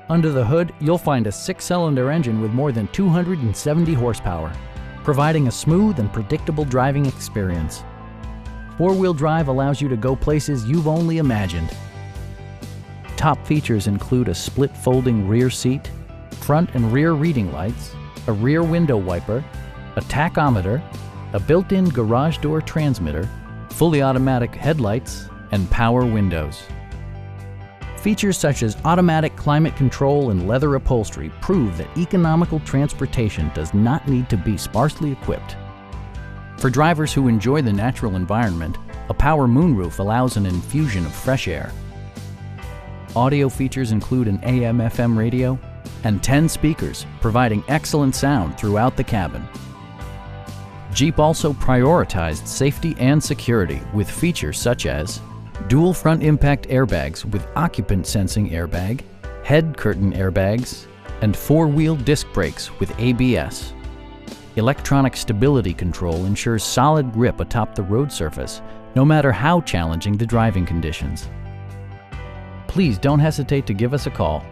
Under the hood, you'll find a 6-cylinder engine with more than 270 horsepower, providing a smooth and predictable driving experience. 4-wheel drive allows you to go places you've only imagined. Top features include a split folding rear seat, front and rear reading lights, a rear window wiper, a tachometer, a built-in garage door transmitter, fully automatic headlights, and power windows. Features such as automatic climate control and leather upholstery prove that economical transportation does not need to be sparsely equipped. For drivers who enjoy the natural environment, a power moonroof allows an infusion of fresh air. Audio features include an AM/FM radio and 10 speakers, providing excellent sound throughout the cabin. Jeep also prioritized safety and security with features such as dual front impact airbags with occupant sensing airbag, head curtain airbags, and 4-wheel disc brakes with ABS. Electronic stability control ensures solid grip atop the road surface, no matter how challenging the driving conditions. Please don't hesitate to give us a call.